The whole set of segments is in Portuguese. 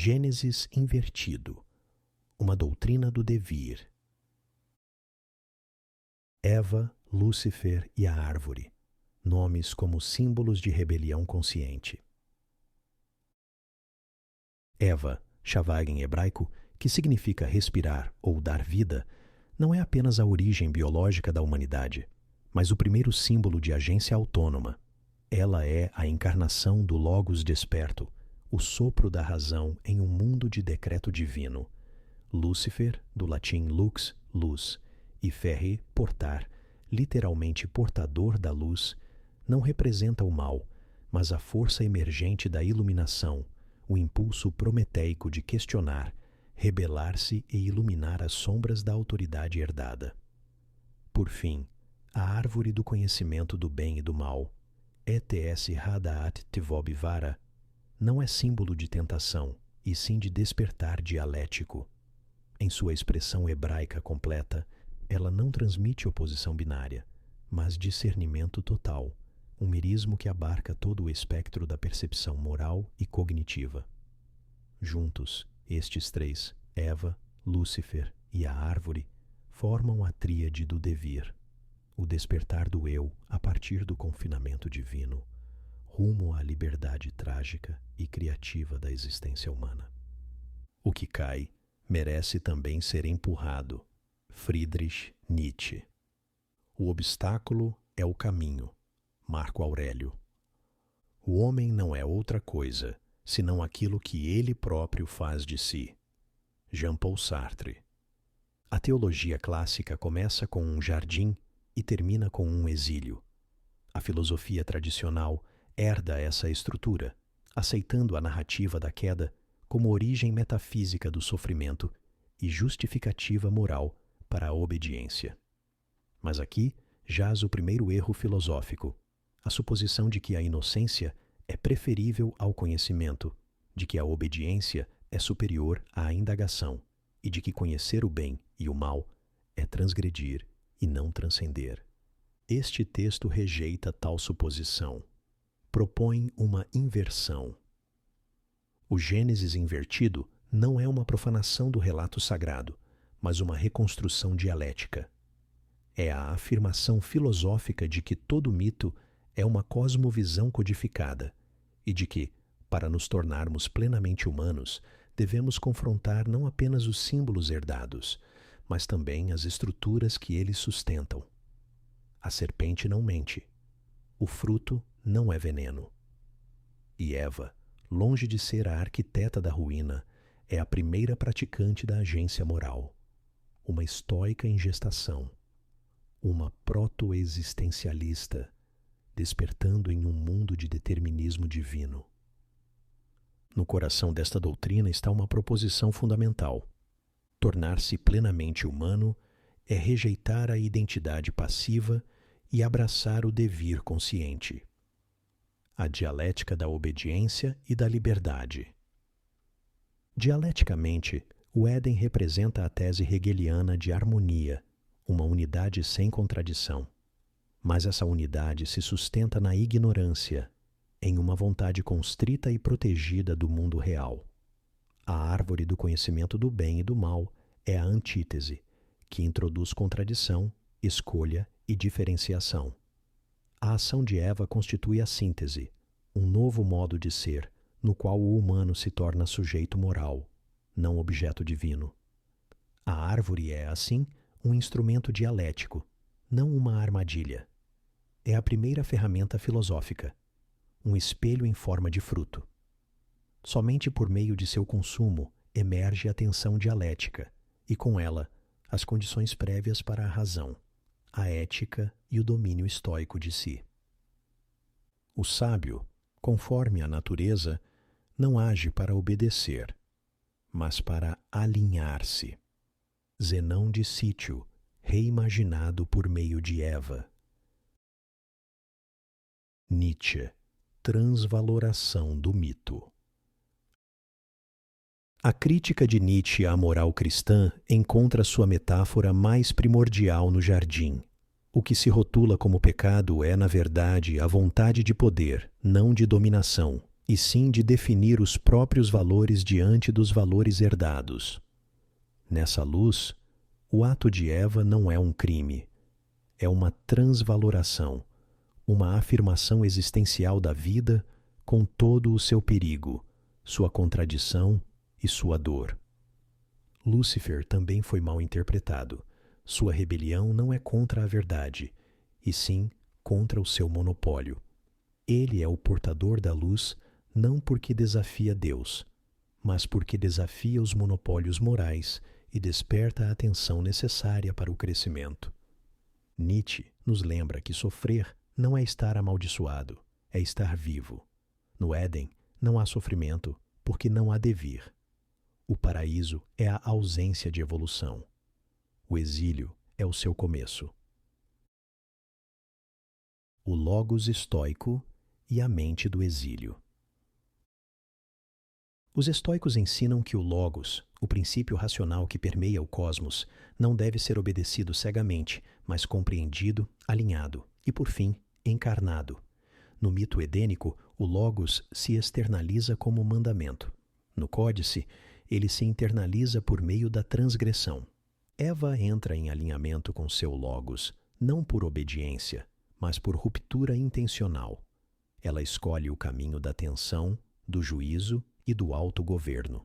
Gênesis invertido, uma doutrina do devir. Eva, Lúcifer e a árvore, nomes como símbolos de rebelião consciente. Eva, shavag em hebraico, que significa respirar ou dar vida, não é apenas a origem biológica da humanidade, mas o primeiro símbolo de agência autônoma. Ela é a encarnação do Logos desperto, o sopro da razão em um mundo de decreto divino. Lúcifer, do latim lux, luz, e ferre, portar, literalmente portador da luz, não representa o mal, mas a força emergente da iluminação, o impulso prometeico de questionar, rebelar-se e iluminar as sombras da autoridade herdada. Por fim, a árvore do conhecimento do bem e do mal, ETS Hadaat Tivob Vara, não é símbolo de tentação, e sim de despertar dialético. Em sua expressão hebraica completa, ela não transmite oposição binária, mas discernimento total, um merismo que abarca todo o espectro da percepção moral e cognitiva. Juntos, estes três, Eva, Lúcifer e a árvore, formam a tríade do devir, o despertar do eu a partir do confinamento divino, rumo à liberdade trágica e criativa da existência humana. O que cai merece também ser empurrado. Friedrich Nietzsche. O obstáculo é o caminho. Marco Aurélio. O homem não é outra coisa, senão aquilo que ele próprio faz de si. Jean-Paul Sartre. A teologia clássica começa com um jardim e termina com um exílio. A filosofia tradicional herda essa estrutura, aceitando a narrativa da queda como origem metafísica do sofrimento e justificativa moral para a obediência. Mas aqui jaz o primeiro erro filosófico, a suposição de que a inocência é preferível ao conhecimento, de que a obediência é superior à indagação e de que conhecer o bem e o mal é transgredir e não transcender. Este texto rejeita tal suposição. Propõe uma inversão. O Gênesis invertido não é uma profanação do relato sagrado, mas uma reconstrução dialética. É a afirmação filosófica de que todo mito é uma cosmovisão codificada e de que, para nos tornarmos plenamente humanos, devemos confrontar não apenas os símbolos herdados, mas também as estruturas que eles sustentam. A serpente não mente. O fruto não é veneno. E Eva, longe de ser a arquiteta da ruína, é a primeira praticante da agência moral. Uma estoica em gestação. Uma proto-existencialista, despertando em um mundo de determinismo divino. No coração desta doutrina está uma proposição fundamental. Tornar-se plenamente humano é rejeitar a identidade passiva e abraçar o devir consciente. A dialética da obediência e da liberdade. Dialeticamente, o Éden representa a tese hegeliana de harmonia, uma unidade sem contradição. Mas essa unidade se sustenta na ignorância, em uma vontade constrita e protegida do mundo real. A árvore do conhecimento do bem e do mal é a antítese, que introduz contradição, escolha e diferenciação. A ação de Eva constitui a síntese, um novo modo de ser, no qual o humano se torna sujeito moral, não objeto divino. A árvore é, assim, um instrumento dialético, não uma armadilha. É a primeira ferramenta filosófica, um espelho em forma de fruto. Somente por meio de seu consumo emerge a tensão dialética e, com ela, as condições prévias para a razão, a ética e o domínio estoico de si. O sábio, conforme a natureza, não age para obedecer, mas para alinhar-se. Zenão de Sítio, reimaginado por meio de Eva. Nietzsche, transvaloração do mito. A crítica de Nietzsche à moral cristã encontra sua metáfora mais primordial no jardim. O que se rotula como pecado é, na verdade, a vontade de poder, não de dominação, e sim de definir os próprios valores diante dos valores herdados. Nessa luz, o ato de Eva não é um crime, é uma transvaloração, uma afirmação existencial da vida com todo o seu perigo, sua contradição e sua dor. Lúcifer também foi mal interpretado. Sua rebelião não é contra a verdade, e sim contra o seu monopólio. Ele é o portador da luz não porque desafia Deus, mas porque desafia os monopólios morais e desperta a atenção necessária para o crescimento. Nietzsche nos lembra que sofrer não é estar amaldiçoado, é estar vivo. No Éden não há sofrimento, porque não há devir. O paraíso é a ausência de evolução. O exílio é o seu começo. O logos estoico e a mente do exílio. Os estoicos ensinam que o logos, o princípio racional que permeia o cosmos, não deve ser obedecido cegamente, mas compreendido, alinhado e, por fim, encarnado. No mito edênico, o logos se externaliza como mandamento. No códice, ele se internaliza por meio da transgressão. Eva entra em alinhamento com seu logos, não por obediência, mas por ruptura intencional. Ela escolhe o caminho da tensão, do juízo e do autogoverno.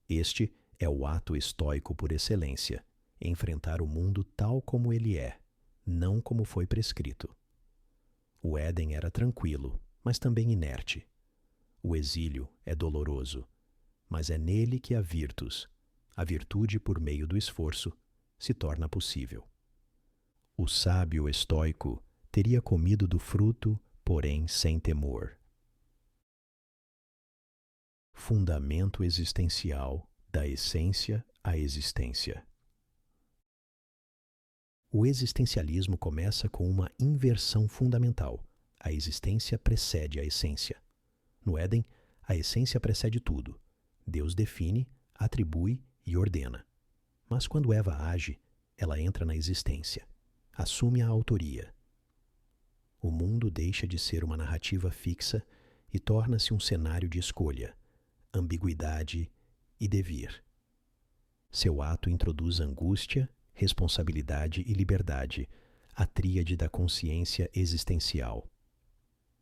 Este é o ato estoico por excelência, enfrentar o mundo tal como ele é, não como foi prescrito. O Éden era tranquilo, mas também inerte. O exílio é doloroso, mas é nele que a virtude por meio do esforço, se torna possível. O sábio estoico teria comido do fruto, porém sem temor. Fundamento existencial da essência à existência. O existencialismo começa com uma inversão fundamental. A existência precede a essência. No Éden, a essência precede tudo. Deus define, atribui e ordena. Mas quando Eva age, ela entra na existência, assume a autoria. O mundo deixa de ser uma narrativa fixa e torna-se um cenário de escolha, ambiguidade e devir. Seu ato introduz angústia, responsabilidade e liberdade, a tríade da consciência existencial.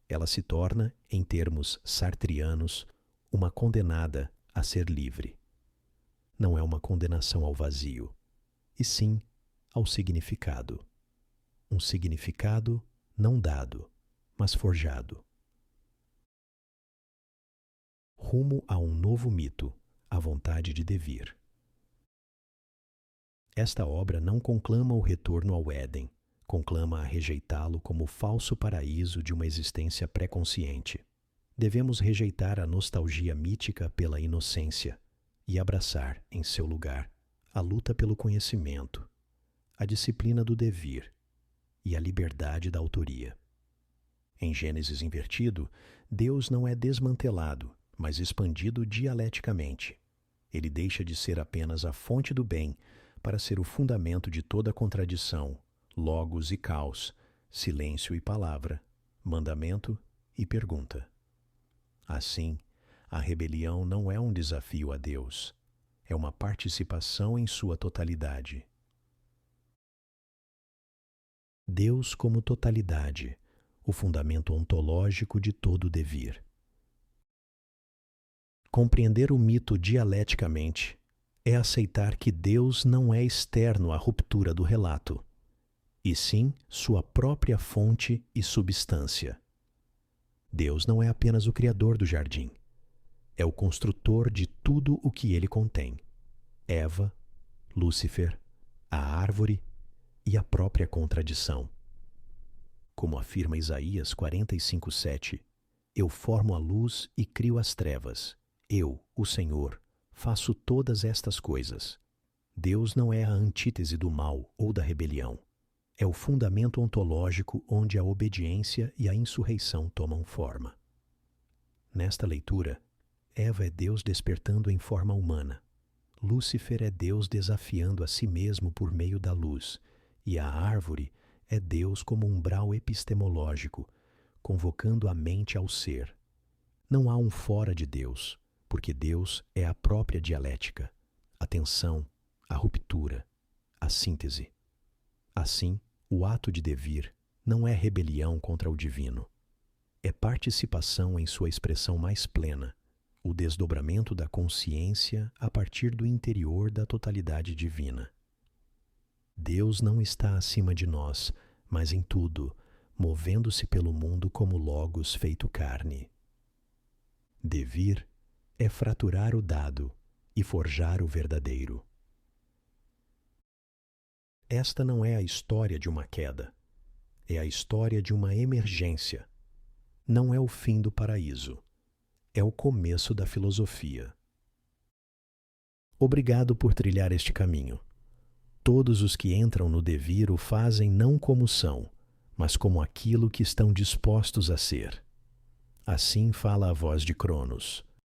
Ela se torna, em termos sartrianos, uma condenada a ser livre. Não é uma condenação ao vazio, e sim ao significado. Um significado não dado, mas forjado. Rumo a um novo mito, a vontade de devir. Esta obra não conclama o retorno ao Éden, conclama a rejeitá-lo como o falso paraíso de uma existência pré-consciente. Devemos rejeitar a nostalgia mítica pela inocência e abraçar, em seu lugar, a luta pelo conhecimento, a disciplina do devir e a liberdade da autoria. Em Gênesis invertido, Deus não é desmantelado, mas expandido dialeticamente. Ele deixa de ser apenas a fonte do bem para ser o fundamento de toda contradição, logos e caos, silêncio e palavra, mandamento e pergunta. Assim, a rebelião não é um desafio a Deus, é uma participação em sua totalidade. Deus como totalidade, o fundamento ontológico de todo o devir. Compreender o mito dialeticamente é aceitar que Deus não é externo à ruptura do relato, e sim sua própria fonte e substância. Deus não é apenas o criador do jardim, é o construtor de tudo o que ele contém. Eva, Lúcifer, a árvore e a própria contradição. Como afirma Isaías 45:7, eu formo a luz e crio as trevas. Eu, o Senhor, faço todas estas coisas. Deus não é a antítese do mal ou da rebelião. É o fundamento ontológico onde a obediência e a insurreição tomam forma. Nesta leitura, Eva é Deus despertando em forma humana. Lúcifer é Deus desafiando a si mesmo por meio da luz, e a árvore é Deus como umbral epistemológico, convocando a mente ao ser. Não há um fora de Deus, porque Deus é a própria dialética, a tensão, a ruptura, a síntese. Assim, o ato de devir não é rebelião contra o divino. É participação em sua expressão mais plena, o desdobramento da consciência a partir do interior da totalidade divina. Deus não está acima de nós, mas em tudo, movendo-se pelo mundo como Logos feito carne. Devir é fraturar o dado e forjar o verdadeiro. Esta não é a história de uma queda, é a história de uma emergência. Não é o fim do paraíso, é o começo da filosofia. Obrigado por trilhar este caminho. Todos os que entram no devir o fazem não como são, mas como aquilo que estão dispostos a ser. Assim fala a voz de Cronos.